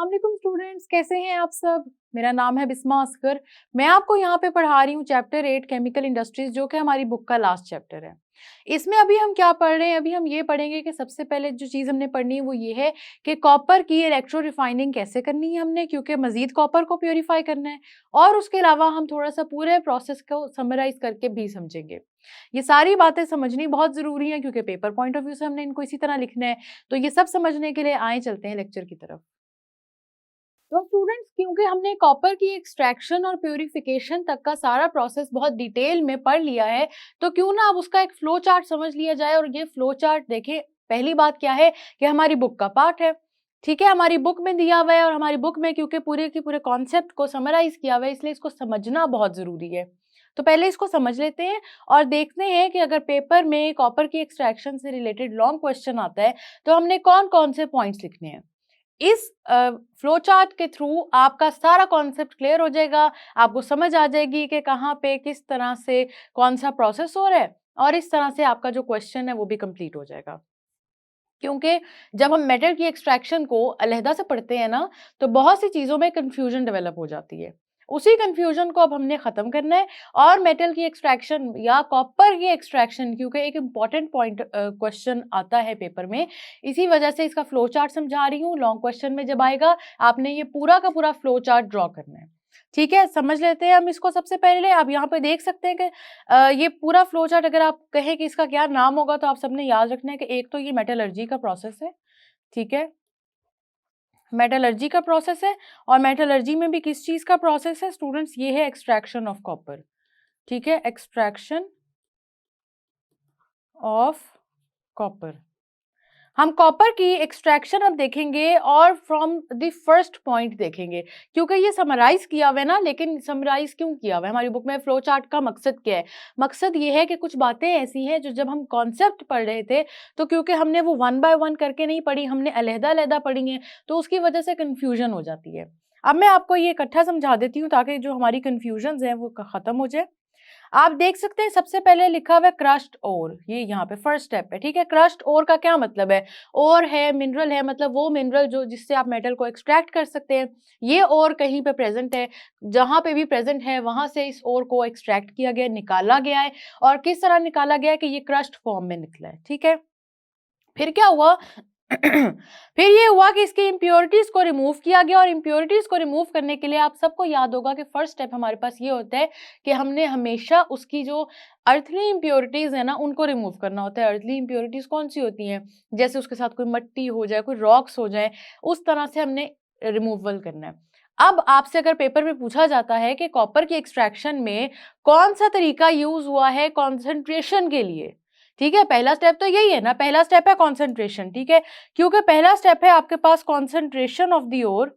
अस्सलाम वालेकुम स्टूडेंट्स, कैसे हैं आप सब। मेरा नाम है बिस्मा अस्कर। मैं आपको यहाँ पे पढ़ा रही हूँ चैप्टर 8 केमिकल इंडस्ट्रीज, जो कि हमारी बुक का लास्ट चैप्टर है। इसमें अभी हम क्या पढ़ रहे हैं, अभी हम ये पढ़ेंगे कि सबसे पहले जो चीज़ हमने पढ़नी है वो ये है कि कॉपर की इलेक्ट्रो रिफाइनिंग कैसे करनी है हमने, क्योंकि मजीद कॉपर को प्योरीफाई करना है। और उसके अलावा हम थोड़ा सा पूरे प्रोसेस को समराइज करके भी समझेंगे। ये सारी बातें समझनी बहुत ज़रूरी है, क्योंकि पेपर पॉइंट ऑफ व्यू से हमने इनको इसी तरह लिखना है। तो ये सब समझने के लिए आए चलते हैं लेक्चर की तरफ। तो स्टूडेंट्स, क्योंकि हमने कॉपर की एक्सट्रैक्शन और प्यूरिफिकेशन तक का सारा प्रोसेस बहुत डिटेल में पढ़ लिया है, तो क्यों ना अब उसका एक फ्लो चार्ट समझ लिया जाए। और ये फ्लो चार्ट देखें, पहली बात क्या है कि हमारी बुक का पार्ट है, ठीक है, हमारी बुक में दिया हुआ है। और हमारी बुक में क्योंकि पूरे के पूरे कॉन्सेप्ट को समराइज किया हुआ है, इसलिए इसको समझना बहुत जरूरी है। तो पहले इसको समझ लेते हैं और देखते हैं कि अगर पेपर में कॉपर की एक्सट्रैक्शन से रिलेटेड लॉन्ग क्वेश्चन आता है तो हमने कौन कौन से पॉइंट्स लिखने हैं। इस फ्लो चार्ट के थ्रू आपका सारा कॉन्सेप्ट क्लियर हो जाएगा, आपको समझ आ जाएगी कि कहाँ पे किस तरह से कौन सा प्रोसेस हो रहा है, और इस तरह से आपका जो क्वेश्चन है वो भी कंप्लीट हो जाएगा। क्योंकि जब हम मेटल की एक्सट्रैक्शन को अलहदा से पढ़ते हैं ना, तो बहुत सी चीज़ों में कंफ्यूजन डेवलप हो जाती है। उसी कंफ्यूजन को अब हमने ख़त्म करना है। और मेटल की एक्सट्रैक्शन या कॉपर की एक्सट्रैक्शन, क्योंकि एक इम्पॉर्टेंट पॉइंट क्वेश्चन आता है पेपर में, इसी वजह से इसका फ्लो चार्ट समझा रही हूँ। लॉन्ग क्वेश्चन में जब आएगा आपने ये पूरा का पूरा फ्लो चार्ट ड्रॉ करना है। ठीक है, समझ लेते हैं हम इसको। सबसे पहले आप यहाँ पे देख सकते हैं कि ये पूरा फ्लो चार्ट, अगर आप कहें कि इसका क्या नाम होगा, तो आप सबने याद रखना है कि एक तो ये मेटलर्जी का प्रोसेस है, ठीक है, मेटलर्जी का प्रोसेस है। और मेटलर्जी में भी किस चीज का प्रोसेस है स्टूडेंट्स, ये है एक्सट्रैक्शन ऑफ कॉपर, ठीक है, एक्सट्रैक्शन ऑफ कॉपर। हम कॉपर की एक्सट्रैक्शन अब देखेंगे और फ्रॉम द फर्स्ट पॉइंट देखेंगे, क्योंकि ये समराइज किया हुआ है ना। लेकिन समराइज क्यों किया हुआ है, हमारी बुक में फ्लो चार्ट का मकसद क्या है। मकसद ये है कि कुछ बातें ऐसी हैं जो जब हम कॉन्सेप्ट पढ़ रहे थे, तो क्योंकि हमने वो वन बाय वन करके नहीं पढ़ी, हमने अलहदा अलहदा पढ़ी है, तो उसकी वजह से कन्फ्यूजन हो जाती है। अब मैं आपको ये इकट्ठा समझा देती हूँ ताकि जो हमारी कन्फ्यूजन है वो खत्म हो जाए। आप देख सकते हैं सबसे पहले लिखा हुआ है क्रस्ट ओर, ये यहाँ पे फर्स्ट स्टेप है, ठीक है। क्रस्ट ओर का क्या मतलब है, ओर है मिनरल है, मतलब वो मिनरल जो जिससे आप मेटल को एक्सट्रैक्ट कर सकते हैं। ये ओर कहीं पे प्रेजेंट है, जहां पे भी प्रेजेंट है वहां से इस ओर को एक्सट्रैक्ट किया गया, निकाला गया है। और किस तरह निकाला गया है कि ये क्रस्ट फॉर्म में निकला है, ठीक है। फिर क्या हुआ फिर ये हुआ कि इसकी इम्प्योरिटीज को रिमूव किया गया। और इम्प्योरिटीज को रिमूव करने के लिए आप सबको याद होगा कि फर्स्ट स्टेप हमारे पास ये होता है कि हमने हमेशा उसकी जो अर्थली इम्प्योरिटीज है ना, उनको रिमूव करना होता है। अर्थली इम्प्योरिटीज कौन सी होती हैं, जैसे उसके साथ कोई मट्टी हो जाए, कोई रॉक्स हो जाए, उस तरह से हमने रिमूवल करना है। अब आपसे अगर पेपर में पूछा जाता है कि कॉपर की एक्सट्रैक्शन में कौन सा तरीका यूज हुआ है कॉन्सेंट्रेशन के लिए, ठीक है, पहला स्टेप तो यही है ना, पहला स्टेप है कॉन्सेंट्रेशन, ठीक है। क्योंकि पहला स्टेप है आपके पास कॉन्सेंट्रेशन ऑफ द ओर,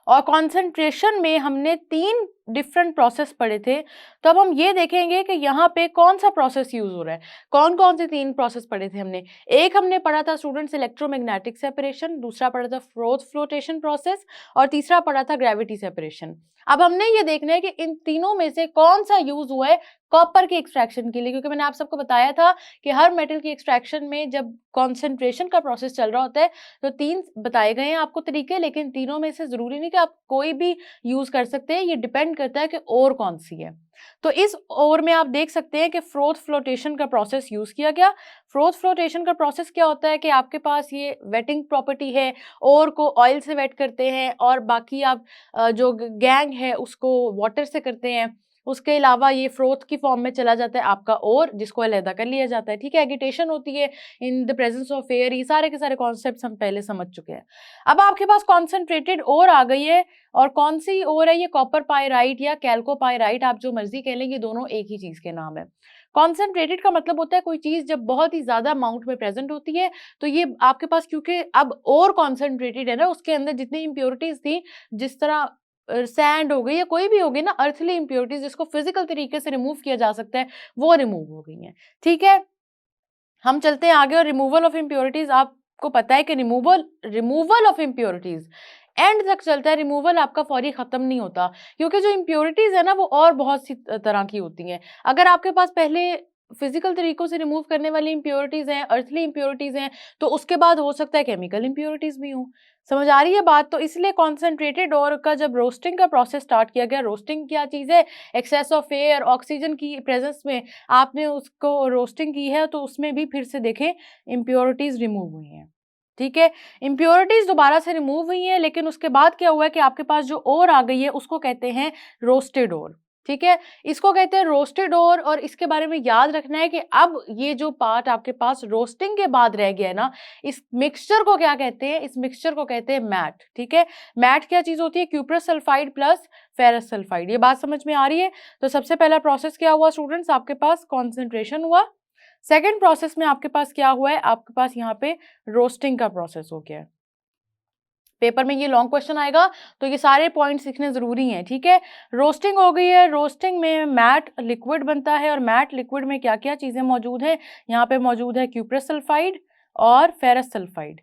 और कॉन्सेंट्रेशन में हमने 3 डिफरेंट प्रोसेस पढ़े थे। तो अब हम ये देखेंगे कि यहाँ पे कौन सा प्रोसेस यूज हो रहा है। कौन कौन से 3 प्रोसेस पढ़े थे हमने, एक हमने पढ़ा था स्टूडेंट्स इलेक्ट्रोमैग्नेटिक सेपरेशन, दूसरा पढ़ा था फ्रोथ फ्लोटेशन प्रोसेस, और तीसरा पढ़ा था ग्रेविटी सेपरेशन। अब हमने ये देखना है कि इन तीनों में से कौन सा यूज हुआ है कॉपर की एक्सट्रैक्शन के लिए, क्योंकि मैंने आप सबको बताया था कि हर मेटल की एक्सट्रैक्शन में जब कॉन्सेंट्रेशन का प्रोसेस चल रहा होता है तो 3 बताए गए हैं आपको तरीके, लेकिन तीनों में से जरूरी नहीं कि आप कोई भी यूज कर सकते हैं, ये डिपेंड करता है कि और कौन सी है। तो इस और में आप देख सकते हैं कि फ्रोथ फ्लोटेशन का प्रोसेस यूज किया गया। फ्रोथ फ्लोटेशन का प्रोसेस क्या होता है कि आपके पास ये वेटिंग प्रॉपर्टी है, और को ऑयल से वेट करते हैं, और बाकी आप जो गैंग है उसको वाटर से करते हैं। उसके अलावा ये फ्रोथ की फॉर्म में चला जाता है आपका और, जिसको अलहदा कर लिया जाता है, ठीक है। एगिटेशन होती है in the presence of air, ये सारे के सारे कॉन्सेप्ट्स हम पहले समझ चुके हैं। अब आपके पास कॉन्सेंट्रेटेड और आ गई है, और कौन सी और है, ये कॉपर पायराइट या कैल्कोपायराइट, आप जो मर्जी कह लें, ये दोनों एक ही चीज के नाम है। कॉन्सेंट्रेटेड का मतलब होता है कोई चीज जब बहुत ही ज्यादा अमाउंट में प्रेजेंट होती है, तो ये आपके पास क्योंकि अब और कॉन्सेंट्रेटेड है ना, उसके अंदर जितनी इंप्योरिटीज थी, जिस तरह सैंड हो गई या कोई भी हो गई ना, अर्थली इंप्योरिटीज जिसको फिजिकल तरीके से रिमूव किया जा सकता है, वो रिमूव हो गई हैं, ठीक है। हम चलते हैं आगे। और रिमूवल ऑफ इम्प्योरिटीज, आपको पता है कि रिमूवल ऑफ इम्प्योरिटीज एंड तक चलता है, रिमूवल आपका फौरी खत्म नहीं होता, क्योंकि जो इम्प्योरिटीज है ना वो और बहुत सी तरह की होती हैं। अगर आपके पास पहले फिजिकल तरीकों से रिमूव करने वाली इम्प्योरिटीज हैं, अर्थली इम्प्योरिटीज हैं, तो उसके बाद हो सकता है केमिकल इम्प्योरिटीज भी हों। समझ आ रही है बात? तो इसलिए कॉन्सेंट्रेटेड और का जब रोस्टिंग का प्रोसेस स्टार्ट किया गया, रोस्टिंग क्या चीज़ है, एक्सेस ऑफ एयर, ऑक्सीजन की प्रेजेंस में आपने उसको रोस्टिंग की है, तो उसमें भी फिर से देखें इम्प्योरिटीज रिमूव हुई हैं। ठीक है, इम्प्योरिटीज दोबारा से रिमूव हुई हैं, लेकिन उसके बाद क्या हुआ है कि आपके पास जो और आ गई है उसको कहते हैं रोस्टेड ओर। ठीक है, इसको कहते हैं रोस्टेड ओर, और इसके बारे में याद रखना है कि अब ये जो पार्ट आपके पास रोस्टिंग के बाद रह गया है ना, इस मिक्सचर को क्या कहते हैं, इस मिक्सचर को कहते हैं मैट। ठीक है, मैट क्या चीज होती है, cuprous sulphide plus ferrous sulphide. ये बात समझ में आ रही है? तो सबसे पहला प्रोसेस क्या हुआ स्टूडेंट्स, आपके पास कॉन्सेंट्रेशन हुआ। सेकेंड प्रोसेस में आपके पास क्या हुआ है, आपके पास यहाँ पे रोस्टिंग का प्रोसेस हो गया है। पेपर में ये लॉन्ग क्वेश्चन आएगा, तो ये सारे पॉइंट्स लिखने जरूरी हैं। ठीक है, रोस्टिंग हो गई है, रोस्टिंग में मैट लिक्विड बनता है, और मैट लिक्विड में क्या क्या चीजें मौजूद हैं, यहाँ पे मौजूद है क्यूप्रस सल्फाइड और फेरस सल्फाइड,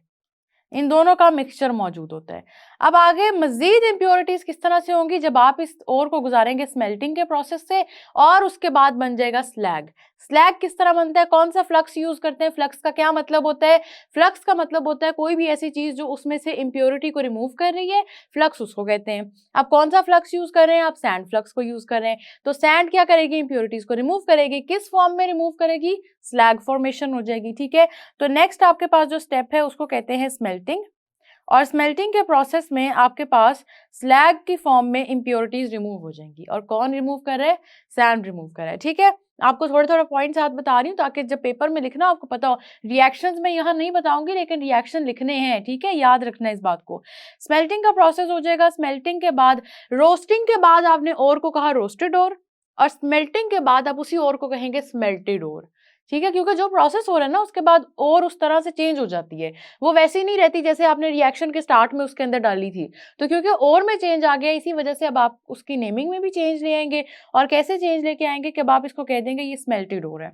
इन दोनों का मिक्सचर मौजूद होता है। अब आगे मजीद इम्प्योरिटीज किस तरह से होंगी, जब आप इस ओर को गुजारेंगे स्मेल्टिंग के प्रोसेस से, और उसके बाद बन जाएगा स्लैग। स्लैग किस तरह बनता है, कौन सा फ्लक्स यूज करते हैं, फ्लक्स का क्या मतलब होता है, फ्लक्स का मतलब होता है कोई भी ऐसी चीज जो उसमें से इम्प्योरिटी को रिमूव कर रही है, फ्लक्स उसको कहते हैं। अब कौन सा फ्लक्स यूज कर रहे हैं, आप सैंड फ्लक्स को यूज कर रहे हैं, तो सैंड क्या करेगी, इम्प्योरिटीज को रिमूव करेगी, किस फॉर्म में रिमूव करेगी, स्लैग फॉर्मेशन हो जाएगी। ठीक है, तो नेक्स्ट आपके पास जो स्टेप है उसको कहते हैं स्मेल्टिंग, और स्मेल्टिंग के प्रोसेस में आपके पास स्लैग की फॉर्म में इम्प्योरिटीज रिमूव हो जाएंगी, और कौन रिमूव कर रहा है, सैंड रिमूव कर रहा है। ठीक है, आपको थोड़े थोड़े पॉइंट्स साथ बता रही हूँ ताकि जब पेपर में लिखना आपको पता हो। रिएक्शंस में यहाँ नहीं बताऊंगी, लेकिन रिएक्शन लिखने हैं। ठीक है, याद रखना है इस बात को। स्मेल्टिंग का प्रोसेस हो जाएगा, स्मेल्टिंग के बाद रोस्टिंग के बाद आपने ओर को कहा रोस्टेड ओर, और स्मेल्टिंग के बाद आप उसी ओर को कहेंगे स्मेल्टेड ओर। ठीक है, क्योंकि जो प्रोसेस हो रहा है ना उसके बाद और उस तरह से चेंज हो जाती है, वो वैसी नहीं रहती जैसे आपने रिएक्शन के स्टार्ट में उसके अंदर डाली थी। तो क्योंकि और में चेंज आ गया, इसी वजह से अब आप उसकी नेमिंग में भी चेंज ले आएंगे। और कैसे चेंज लेके आएंगे कि अब आप इसको कह देंगे ये स्मेल्टेड ओर है,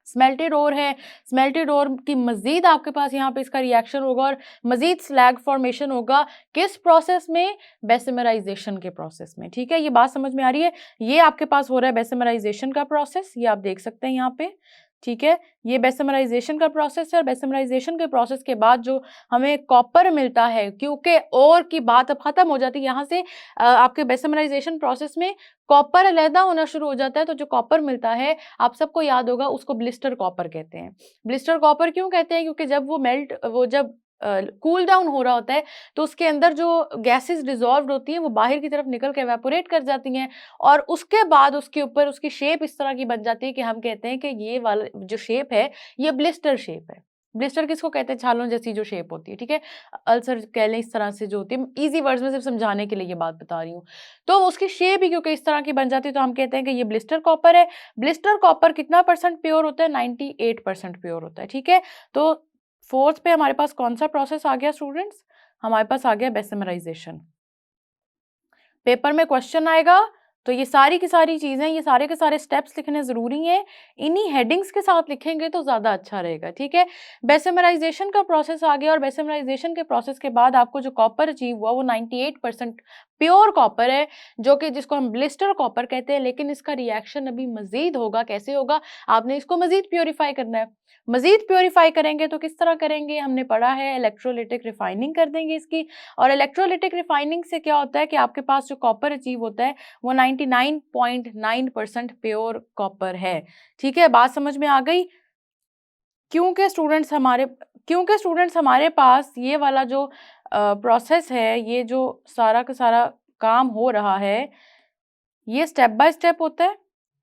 स्मेल्टेड ओर है। स्मेल्टेड ओर की मजीद आपके पास यहाँ पे इसका रिएक्शन होगा और मजीद स्लैग फॉर्मेशन होगा, किस प्रोसेस में, बेसिमराइजेशन के प्रोसेस में। ठीक है, ये बात समझ में आ रही है? ये आपके पास हो रहा है बेसिमराइजेशन का प्रोसेस, ये आप देख सकते हैं यहाँ पे। ठीक है, ये बेसिमराइजेशन का प्रोसेस है, और बेसिमराइजेशन के प्रोसेस के बाद जो हमें कॉपर मिलता है, क्योंकि और की बात अब खत्म हो जाती है यहाँ से, आपके बेसिमराइजेशन प्रोसेस में कॉपर अलहदा होना शुरू हो जाता है। तो जो कॉपर मिलता है, आप सबको याद होगा, उसको ब्लिस्टर कॉपर कहते हैं। ब्लिस्टर कॉपर क्यों कहते हैं, क्योंकि जब वो जब कूल डाउन हो रहा होता है तो उसके अंदर जो गैसेस डिजॉल्व होती हैं वो बाहर की तरफ निकल के एवेपोरेट कर जाती हैं, और उसके बाद उसके ऊपर उसकी शेप इस तरह की बन जाती है कि हम कहते हैं कि ये वाला जो शेप है ये ब्लिस्टर शेप है। ब्लिस्टर किसको कहते हैं, छालों जैसी जो शेप होती है। ठीक है, अल्सर कह लें, इस तरह से जो होती है, इजी वर्ड्स में सिर्फ समझाने के लिए ये बात बता रही हूँ। तो उसकी शेप ही क्योंकि इस तरह की बन जाती है, तो हम कहते हैं कि ये ब्लिस्टर कॉपर है। ब्लिस्टर कॉपर कितना परसेंट प्योर होता है, 98% प्योर होता है। ठीक है, तो फोर्थ पे हमारे पास कौन सा प्रोसेस आ गया स्टूडेंट्स, हमारे पास आ गया बेसिमराइजेशन। पेपर में क्वेश्चन आएगा तो ये सारी की सारी चीजें, ये सारे के सारे स्टेप्स लिखने जरूरी हैं, इन्हीं हेडिंग्स के साथ लिखेंगे तो ज्यादा अच्छा रहेगा। ठीक है, बेसिमराइजेशन का प्रोसेस आ गया, और बेसिमराइजेशन के प्रोसेस के बाद आपको जो कॉपर अचीव हुआ वो 98% प्योर कॉपर है, जो कि जिसको हम ब्लिस्टर कॉपर कहते हैं। लेकिन इसका रिएक्शन अभी मजीद होगा, कैसे होगा, आपने इसको मजीद प्योरीफाई करना है। मजीद प्योरीफाई करेंगे तो किस तरह करेंगे, हमने पढ़ा है इलेक्ट्रोलिटिक रिफाइनिंग कर देंगे इसकी, और इलेक्ट्रोलिटिक रिफाइनिंग से क्या होता है कि आपके पास जो कॉपर अचीव होता है वो 99.9% प्योर कॉपर है। ठीक है, बात समझ में आ गई? क्योंकि स्टूडेंट्स हमारे पास ये वाला जो प्रोसेस है, ये जो सारा का सारा काम हो रहा है, ये स्टेप बाय स्टेप होता है,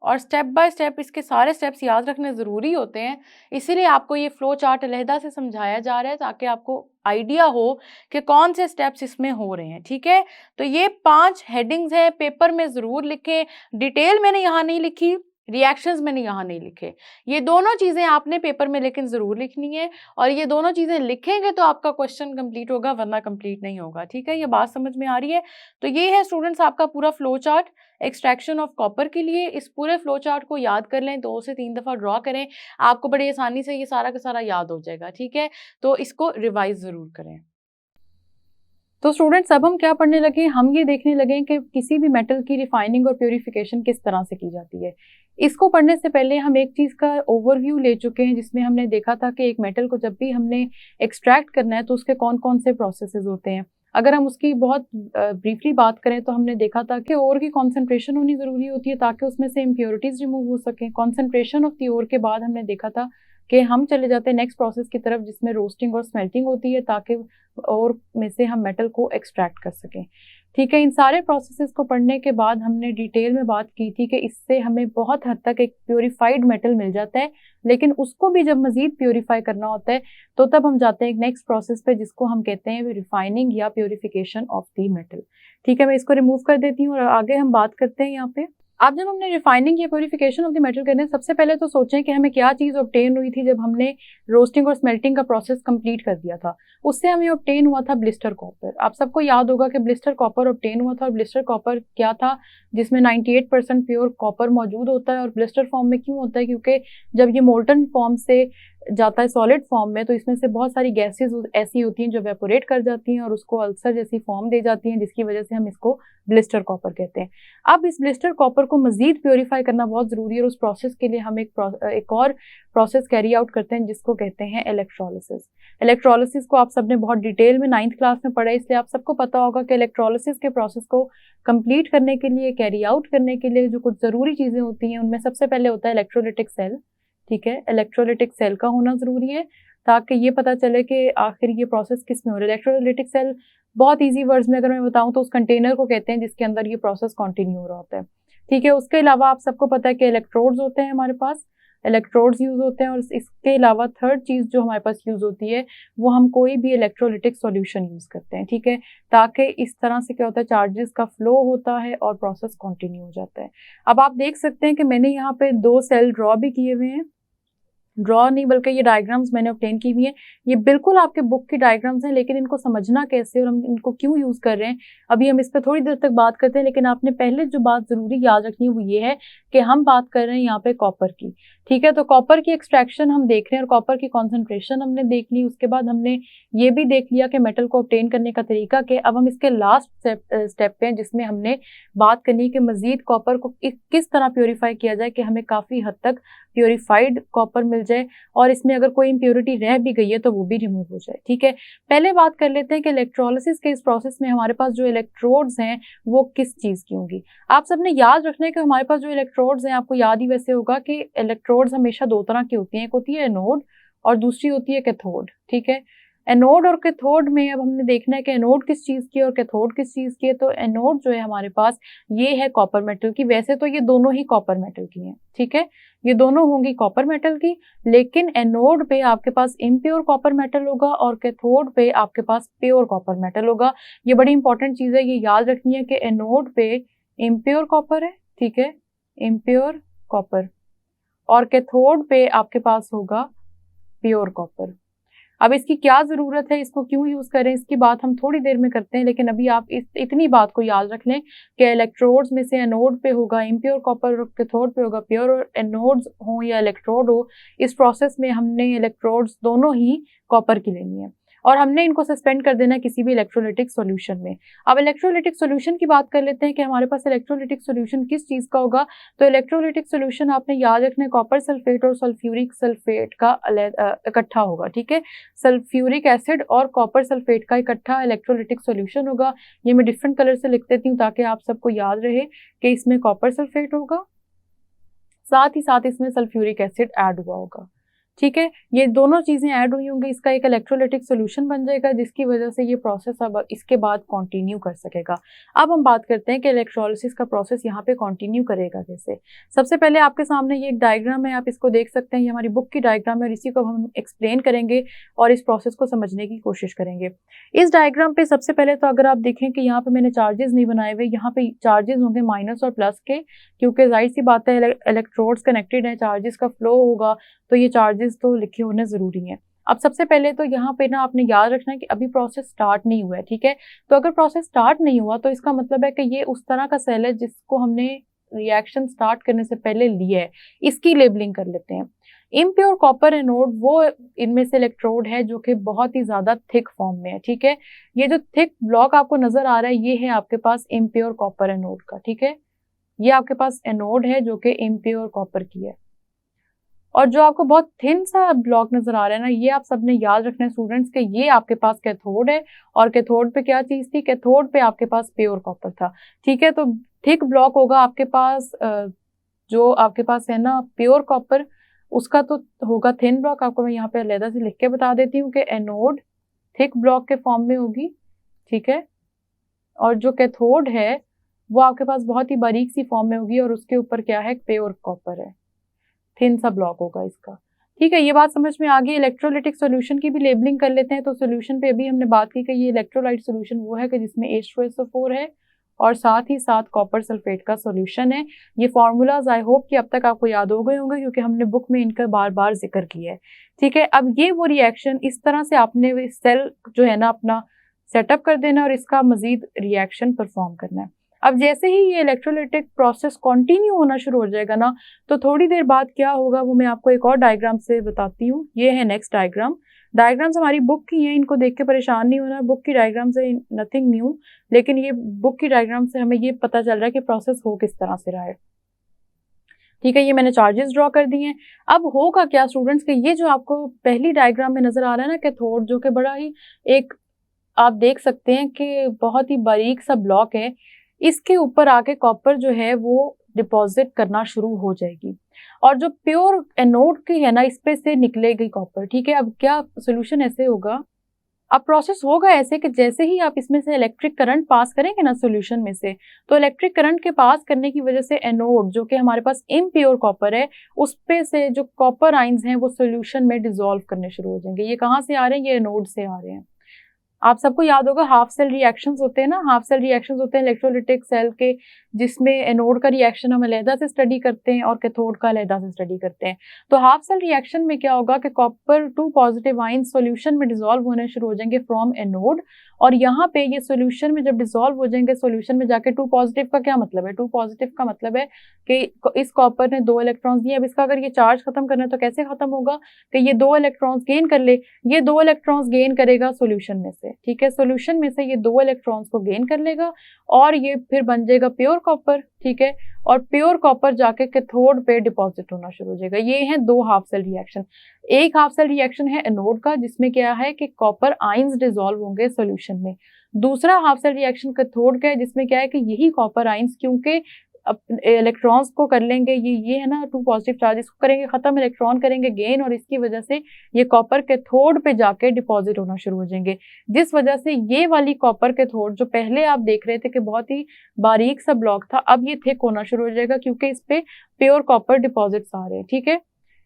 और स्टेप बाय स्टेप इसके सारे स्टेप्स याद रखने ज़रूरी होते हैं। इसीलिए आपको ये फ्लो चार्ट अलहदा से समझाया जा रहा है ताकि आपको आइडिया हो कि कौन से स्टेप्स इसमें हो रहे हैं। ठीक है, तो ये 5 हेडिंग्स हैं, पेपर में ज़रूर लिखें। डिटेल मैंने यहाँ नहीं लिखी, रिएक्शंस मैंने यहाँ नहीं लिखे, ये दोनों चीज़ें आपने पेपर में लेकिन ज़रूर लिखनी है, और ये दोनों चीज़ें लिखेंगे तो आपका क्वेश्चन कंप्लीट होगा, वरना कंप्लीट नहीं होगा। ठीक है, ये बात समझ में आ रही है? तो ये है स्टूडेंट्स आपका पूरा flow chart extraction of copper के लिए। इस पूरे फ्लो चार्ट को याद कर लें, 2 से 3 दफ़ा ड्रॉ करें, आपको बड़ी आसानी से ये सारा का सारा याद हो जाएगा। ठीक है, तो इसको रिवाइज ज़रूर करें। तो स्टूडेंट्स अब हम क्या पढ़ने लगे, हम ये देखने लगे कि किसी भी मेटल की रिफाइनिंग और प्योरिफिकेशन किस तरह से की जाती है। इसको पढ़ने से पहले हम एक चीज़ का ओवरव्यू ले चुके हैं, जिसमें हमने देखा था कि एक मेटल को जब भी हमने एक्सट्रैक्ट करना है तो उसके कौन कौन से प्रोसेसेस होते हैं। अगर हम उसकी बहुत ब्रीफली बात करें तो हमने देखा था कि ओर की कॉन्सेंट्रेशन होनी ज़रूरी होती है ताकि उसमें से इम्प्योरिटीज़ रिमूव हो सकें। कॉन्सेंट्रेशन ऑफ दी ओर के बाद हमने देखा था कि हम चले जाते हैं नेक्स्ट प्रोसेस की तरफ, जिसमें रोस्टिंग और स्मेल्टिंग होती है ताकि और में से हम मेटल को एक्सट्रैक्ट कर सकें। ठीक है, इन सारे प्रोसेसेस को पढ़ने के बाद हमने डिटेल में बात की थी कि इससे हमें बहुत हद तक एक प्योरीफाइड मेटल मिल जाता है, लेकिन उसको भी जब मज़ीद प्योरीफाई करना होता है तो तब हम जाते हैं एक नेक्स्ट प्रोसेस पे, जिसको हम कहते हैं रिफाइनिंग या प्योरीफिकेशन ऑफ दी मेटल। ठीक है, मैं इसको रिमूव कर देती हूँ और आगे हम बात करते हैं यहाँ पे। अब जब हमने रिफाइनिंग या प्योरीफिकेशन ऑफ द मेटल करने, सबसे पहले तो सोचें कि हमें क्या चीज़ ऑब्टेन हुई थी जब हमने रोस्टिंग और स्मेल्टिंग का प्रोसेस कंप्लीट कर दिया था। उससे हमें ऑब्टेन हुआ था ब्लिस्टर कॉपर। आप सबको याद होगा कि ब्लिस्टर कॉपर ऑब्टेन हुआ था, और ब्लिस्टर कॉपर क्या था, जिसमें 98% प्योर कॉपर मौजूद होता है। और ब्लिस्टर फॉर्म में क्यों होता है, क्योंकि जब ये मोल्टन फॉर्म से जाता है सॉलिड फॉर्म में तो इसमें से बहुत सारी गैसेस ऐसी होती हैं जो वेपोरेट कर जाती हैं और उसको अल्सर जैसी फॉर्म दे जाती हैं, जिसकी वजह से हम इसको ब्लिस्टर कॉपर कहते हैं। अब इस ब्लिस्टर कॉपर को मजीद प्योरीफाई करना बहुत ज़रूरी है, और उस प्रोसेस के लिए हम एक और प्रोसेस कैरी आउट करते हैं जिसको कहते हैं इलेक्ट्रोलिसिस। इलेक्ट्रोलिसिस को आप सबने बहुत डिटेल में 9th क्लास में पढ़ा है, इसलिए आप सबको पता होगा कि इलेक्ट्रोलिसिस के प्रोसेस को कंप्लीट करने के लिए, कैरी आउट करने के लिए जो कुछ ज़रूरी चीज़ें होती हैं, उनमें सबसे पहले होता है इलेक्ट्रोलिटिक सेल। ठीक है, इलेक्ट्रोलिटिक सेल का होना ज़रूरी है ताकि ये पता चले कि आखिर ये प्रोसेस किस में हो रहा है। इलेक्ट्रोलिटिक सेल बहुत ईजी वर्ड्स में अगर मैं बताऊं तो उस कंटेनर को कहते हैं जिसके अंदर ये प्रोसेस कंटिन्यू हो रहा होता है। ठीक है, उसके अलावा आप सबको पता है कि इलेक्ट्रोड्स होते हैं, हमारे पास इलेक्ट्रोड्स यूज़ होते हैं। और इसके अलावा थर्ड चीज़ जो हमारे पास यूज़ होती है वो हम कोई भी इलेक्ट्रोलिटिक सॉल्यूशन यूज़ करते हैं। ठीक है, ताकि इस तरह से क्या होता है, चार्जेस का फ्लो होता है और प्रोसेस कंटिन्यू हो जाता है। अब आप देख सकते हैं कि मैंने यहाँ पे 2 सेल ड्रॉ भी किए हुए हैं, ड्रॉ नहीं बल्कि ये डायग्राम्स मैंने ऑब्टेन की हुई हैं। ये बिल्कुल आपके बुक की डायग्राम्स हैं, लेकिन इनको समझना कैसे और हम इनको क्यों यूज़ कर रहे हैं अभी हम इस पर थोड़ी देर तक बात करते हैं। लेकिन आपने पहले जो बात ज़रूरी याद रखनी है वो ये है कि हम बात कर रहे हैं यहाँ पे कॉपर की। ठीक है, तो कॉपर की एक्सट्रैक्शन हम देख रहे हैं और कॉपर की कॉन्सेंट्रेशन हमने देख ली। उसके बाद हमने ये भी देख लिया कि मेटल को ऑब्टेन करने का तरीका क्या है। अब हम इसके लास्ट स्टेप पे हैं जिसमें हमने बात करनी है कि मज़ीद कॉपर को किस तरह प्योरीफाई किया जाए कि हमें काफ़ी हद तक प्योरीफाइड कॉपर मिल जाए और इसमें अगर कोई इम्प्योरिटी रह भी गई है तो वो भी रिमूव हो जाए। ठीक है, पहले बात कर लेते हैं कि इलेक्ट्रोलिसिस के इस प्रोसेस में हमारे पास जो इलेक्ट्रोड्स हैं वो किस चीज़ की होंगी। आप सबने याद रखना है कि हमारे पास जो इलेक्ट्रोड्स हैं, आपको याद ही वैसे होगा कि इलेक्ट्रोड्स हमेशा 2 तरह की होती हैं, एक होती है एनोड और दूसरी होती है कैथोड। ठीक है, एनोड और कैथोड में अब हमने देखना है कि एनोड किस चीज़ की है और कैथोड किस चीज़ की है। तो एनोड जो है हमारे पास ये है कॉपर मेटल की। वैसे तो ये दोनों ही कॉपर मेटल की हैं। ठीक है, ये दोनों होंगी कॉपर मेटल की, लेकिन एनोड पे आपके पास इम्प्योर कॉपर मेटल होगा और कैथोड पे आपके पास प्योर कॉपर मेटल होगा। ये बड़ी इंपॉर्टेंट चीज़ है, ये याद रखनी है कि एनोड पे इम्प्योर कॉपर है। ठीक है, इम्प्योर कॉपर, और कैथोड पे आपके पास होगा प्योर कॉपर। अब इसकी क्या ज़रूरत है, इसको क्यों यूज़ करें, इसकी बात हम थोड़ी देर में करते हैं। लेकिन अभी आप इतनी बात को याद रख लें कि इलेक्ट्रोड्स में से एनोड पे होगा इम्प्योर कॉपर और कैथोड पे होगा प्योर। और एनोड्स हो या इलेक्ट्रोड हो, इस प्रोसेस में हमने इलेक्ट्रोड्स दोनों ही कॉपर की लेनी है और हमने इनको सस्पेंड कर देना है किसी भी इलेक्ट्रोलिटिक सॉल्यूशन में। अब इलेक्ट्रोलिटिक सॉल्यूशन की बात कर लेते हैं कि हमारे पास इलेक्ट्रोलिटिक सॉल्यूशन किस चीज़ का होगा। तो इलेक्ट्रोलिटिक सॉल्यूशन आपने याद रखना है कॉपर सल्फेट और सल्फ्यूरिक सल्फेट का इकट्ठा होगा। ठीक है, सल्फ्यूरिक एसिड और कॉपर सल्फेट का इकट्ठा इलेक्ट्रोलिटिक सॉल्यूशन होगा। ये मैं डिफरेंट कलर से लिख देती हूँ ताकि आप सबको याद रहे कि इसमें कॉपर सल्फेट होगा, साथ ही साथ इसमें सल्फ्यूरिक एसिड ऐड हुआ होगा। ठीक है, ये दोनों चीज़ें ऐड हुई होंगी, इसका एक इलेक्ट्रोलिटिक सॉल्यूशन बन जाएगा, जिसकी वजह से ये प्रोसेस अब इसके बाद कंटिन्यू कर सकेगा। अब हम बात करते हैं कि इलेक्ट्रोलिसिस का प्रोसेस यहाँ पे कंटिन्यू करेगा कैसे। सबसे पहले आपके सामने ये एक डायग्राम है, आप इसको देख सकते हैं, ये हमारी बुक की डायग्राम है और इसी को हम एक्सप्लेन करेंगे और इस प्रोसेस को समझने की कोशिश करेंगे। इस डायग्राम पे सबसे पहले तो अगर आप देखें कि यहाँ पे मैंने चार्जेस नहीं बनाए हुए, यहाँ पे चार्जेस होंगे माइनस और प्लस के, क्योंकि जाहिर सी बात है इलेक्ट्रोड्स कनेक्टेड हैं, चार्जेस का फ्लो होगा तो ये चार्जेस तो लिखे होने ज़रूरी हैं। अब सबसे पहले तो यहाँ पे ना आपने याद रखना है कि अभी प्रोसेस स्टार्ट नहीं हुआ है। ठीक है, तो अगर प्रोसेस स्टार्ट नहीं हुआ तो इसका मतलब है कि ये उस तरह का सेल है जिसको हमने रिएक्शन स्टार्ट करने से पहले लिया है। इसकी लेबलिंग कर लेते हैं। इम्प्योर कॉपर एनोड वो इनमें से इलेक्ट्रोड है जो कि बहुत ही ज्यादा थिक फॉर्म में है, ठीक है। ये जो थिक ब्लॉक आपको नजर आ रहा है ये है आपके पास इम्प्योर कॉपर एनोड का, ठीक है। ये आपके पास एनोड है जो कि इम्प्योर कॉपर की है। और जो आपको बहुत थिन सा ब्लॉक नजर आ रहा है ना, ये आप सबने याद रखना है स्टूडेंट्स के ये आपके पास कैथोड है। और कैथोड पे क्या चीज थी, कैथोड पे आपके पास प्योर कॉपर था, ठीक है। तो थिक ब्लॉक होगा आपके पास, जो आपके पास है ना प्योर कॉपर, उसका तो होगा थिन ब्लॉक। आपको मैं यहाँ पे अलग से लिख के बता देती हूँ कि एनोड थिक ब्लॉक के फॉर्म में होगी, ठीक है। और जो कैथोड है वो आपके पास बहुत ही बारीक सी फॉर्म में होगी और उसके ऊपर क्या है, प्योर कॉपर है, थिन सा ब्लॉक होगा इसका, ठीक है। ये बात समझ में आ गई। इलेक्ट्रोलाइटिक सॉल्यूशन की भी लेबलिंग कर लेते हैं। तो सॉल्यूशन पे अभी हमने बात की कि ये इलेक्ट्रोलाइट सॉल्यूशन वो है कि जिसमें H2SO4 है और साथ ही साथ कॉपर सल्फेट का सॉल्यूशन है। ये फॉर्मूलाज आई होप कि अब तक आपको याद हो गए होंगे क्योंकि हमने बुक में इनका बार बार जिक्र किया है, ठीक है। अब ये वो रिएक्शन इस तरह से आपने सेल जो है ना अपना सेटअप कर देना और इसका मजीद रिएक्शन परफॉर्म करना है। अब जैसे ही ये इलेक्ट्रोलाइटिक प्रोसेस कंटिन्यू होना शुरू हो जाएगा ना, तो थोड़ी देर बाद क्या होगा वो मैं आपको एक और डायग्राम से बताती हूँ। ये है नेक्स्ट डायग्राम। डायग्राम्स हमारी बुक की हैं, इनको देख के परेशान नहीं होना, बुक की डायग्राम से नथिंग न्यू, लेकिन ये बुक की डायग्राम से हमें ये पता चल रहा है कि प्रोसेस हो किस तरह से रहा है, ठीक है। ये मैंने चार्जेस ड्रॉ कर दिए हैं। अब होगा क्या स्टूडेंट्स के ये जो आपको पहली डायग्राम में नजर आ रहा है ना कैथोड, जो कि बड़ा ही एक आप देख सकते हैं कि बहुत ही बारीक सा ब्लॉक है, इसके ऊपर आके कॉपर जो है वो डिपॉजिट करना शुरू हो जाएगी और जो प्योर एनोड की है ना इस पे से निकलेगी कॉपर, ठीक है। अब क्या सोल्यूशन ऐसे होगा, अब प्रोसेस होगा ऐसे कि जैसे ही आप इसमें से इलेक्ट्रिक करंट पास करेंगे ना सोल्यूशन में से, तो इलेक्ट्रिक करंट के पास करने की वजह से एनोड जो कि हमारे पास इम्प्योर कॉपर है उस पे से जो कॉपर आइंस हैं वो सोल्यूशन में डिसॉल्व करने शुरू हो जाएंगे। ये कहाँ से आ रहे हैं, ये एनोड से आ रहे हैं। आप सबको याद होगा हाफ सेल रिएक्शंस होते हैं ना, हाफ सेल रिएक्शंस होते हैं इलेक्ट्रोलाइटिक सेल के, जिसमें एनोड का रिएक्शन हम अलहदा से स्टडी करते हैं और कैथोड का अलहदा से स्टडी करते हैं। तो हाफ सेल रिएक्शन में क्या होगा कि कॉपर 2 पॉजिटिव आयन सॉल्यूशन में डिसॉल्व होने शुरू हो जाएंगे फ्रॉम एनोड, और यहाँ पे ये सॉल्यूशन में जब डिसॉल्व हो जाएंगे सॉल्यूशन में जाके 2 पॉजिटिव का क्या मतलब है, 2 पॉजिटिव का मतलब है कि इस कॉपर ने 2 इलेक्ट्रॉन्स दिए। अब इसका अगर ये चार्ज खत्म करना है तो कैसे खत्म होगा कि ये 2 इलेक्ट्रॉन्स गेन कर ले, ये 2 इलेक्ट्रॉन्स गेन करेगा सॉल्यूशन में से, ठीक है। सॉल्यूशन में से ये 2 इलेक्ट्रॉन्स को गेन कर लेगा और ये फिर बन जाएगा प्योर कॉपर, ठीक है। और प्योर कॉपर जाके कैथोड पे डिपॉजिट होना शुरू हो जाएगा। ये हैं 2 हाफ सेल रिएक्शन। एक हाफ सेल रिएक्शन है एनोड का जिसमें क्या है कि कॉपर आयंस डिसॉल्व होंगे सॉल्यूशन में। दूसरा हाफ सेल रिएक्शन कैथोड का है जिसमें क्या है कि यही कॉपर आयंस क्योंकि इलेक्ट्रॉन्स को कर लेंगे, ये है ना 2 पॉजिटिव चार्ज, इसको करेंगे खत्म, इलेक्ट्रॉन करेंगे गेन और इसकी वजह से ये कॉपर कैथोड पे जाके डिपॉजिट होना शुरू हो जाएंगे, जिस वजह से ये वाली कॉपर कैथोड जो पहले आप देख रहे थे कि बहुत ही बारीक सा ब्लॉक था, अब ये थिक होना शुरू हो जाएगा क्योंकि इस पे प्योर कॉपर डिपॉजिट्स आ रहे हैं, ठीक है।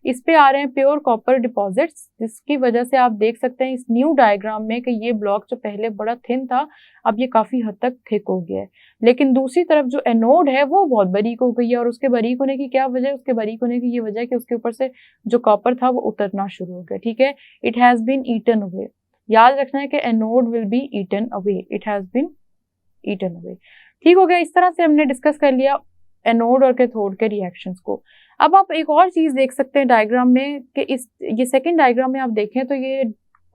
इस पे आ रहे हैं प्योर कॉपर डिपॉजिट्स, जिसकी वजह से आप देख सकते हैं इस न्यू डायग्राम में कि ये ब्लॉक जो पहले बड़ा थिन था अब ये काफी हद तक थिक हो गया है। लेकिन दूसरी तरफ जो एनोड है वो बहुत बारीक हो गई है, और उसके बारीक होने की क्या वजह है, उसके बारीक होने की ये वजह है कि उसके ऊपर से जो कॉपर था वो उतरना शुरू हो गया, ठीक है। It has been eaten away, याद रखना है कि anode will be eaten away, it has been eaten away, ठीक हो गया। इस तरह से हमने डिस्कस कर लिया एनोड और कैथोड के रिएक्शंस को। अब आप एक और चीज देख सकते हैं डायग्राम में कि ये सेकंड डायग्राम में आप देखें तो ये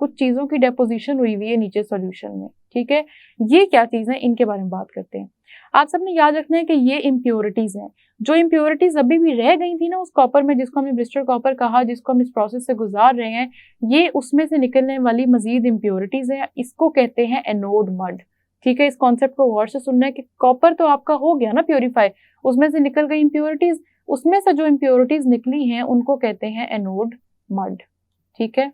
कुछ चीजों की डेपोजिशन हुई हुई है नीचे सॉल्यूशन में, ठीक है। ये क्या चीज है इनके बारे में बात करते हैं। आप सबने याद रखना है कि ये इम्प्योरिटीज हैं, जो इम्प्योरिटीज अभी भी रह गई थी ना उस कॉपर में जिसको हमने ब्लिस्टर कॉपर कहा, जिसको हम इस प्रोसेस से गुजार रहे हैं, ये उसमें से निकलने वाली मजीद इम्प्योरिटीज हैं, इसको कहते हैं एनोड मड, ठीक है। इस कॉन्सेप्ट को गौर से सुनना है कि कॉपर तो आपका हो गया ना प्योरीफाई, उसमें से निकल गई इम्प्योरिटीज, उसमें से जो इम्प्योरिटीज निकली हैं उनको कहते हैं एनोड मड, ठीक है।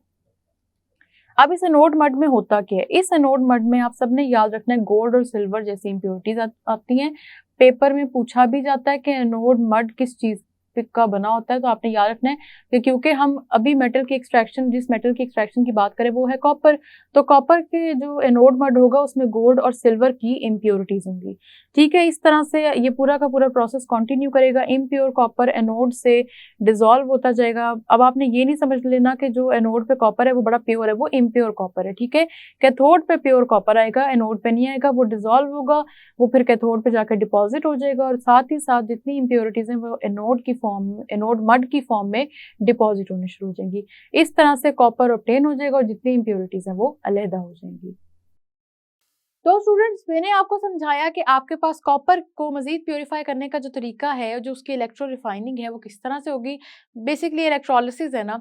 अब इस एनोड मड में होता क्या है, इस एनोड मड में आप सबने याद रखना है गोल्ड और सिल्वर जैसी इम्प्योरिटीज आती हैं। पेपर में पूछा भी जाता है कि एनोड मड किस चीज का बना होता है, तो आपने याद रखना है कि क्योंकि हम अभी मेटल की एक्सट्रैक्शन, जिस मेटल की एक्सट्रैक्शन की बात करें वो है कॉपर, तो कॉपर के जो एनोड मड होगा उसमें गोल्ड और सिल्वर की इम्प्योरिटीज होंगी, ठीक है। इस तरह से ये पूरा का पूरा प्रोसेस कंटिन्यू करेगा, इम्प्योर कॉपर एनोड से डिसॉल्व होता जाएगा। अब आपने ये नहीं समझ लेना कि जो एनोड पे कॉपर है वो बड़ा प्योर है, वो इम्प्योर कॉपर है, ठीक है। कैथोड पे प्योर कॉपर आएगा, एनोड पे नहीं आएगा, वो डिसॉल्व होगा, वो फिर कैथोड पे जाकर डिपॉजिट हो जाएगा, और साथ ही साथ जितनी इम्प्योरिटीज हैं वो एनोड की फॉर्म, एनोड मड की फॉर्म में डिपॉजिट होने शुरू हो जाएंगी। इस तरह से कॉपर ऑब्टेन हो जाएगा और जितनी इम्प्योरिटीज हैं वो अलहदा हो जाएंगी। तो स्टूडेंट्स, मैंने आपको समझाया कि आपके पास कॉपर को मजीद प्योरीफाई करने का जो तरीका है, जो उसकी इलेक्ट्रो रिफाइनिंग है, वो किस तरह से होगी। बेसिकली इलेक्ट्रोलिसिस है ना।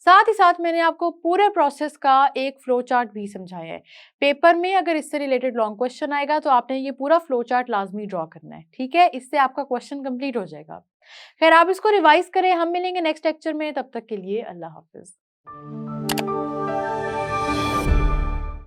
साथ ही साथ मैंने आपको पूरे प्रोसेस का एक फ्लो चार्ट भी समझाया है। पेपर में अगर इससे रिलेटेड लॉन्ग क्वेश्चन आएगा तो आपने ये पूरा फ्लो चार्ट लाजमी ड्रॉ करना है, ठीक है। इससे आपका क्वेश्चन कंप्लीट हो जाएगा। खैर, आप इसको रिवाइज करें। हम मिलेंगे नेक्स्ट लेक्चर में, तब तक के लिए अल्लाह हाफिज।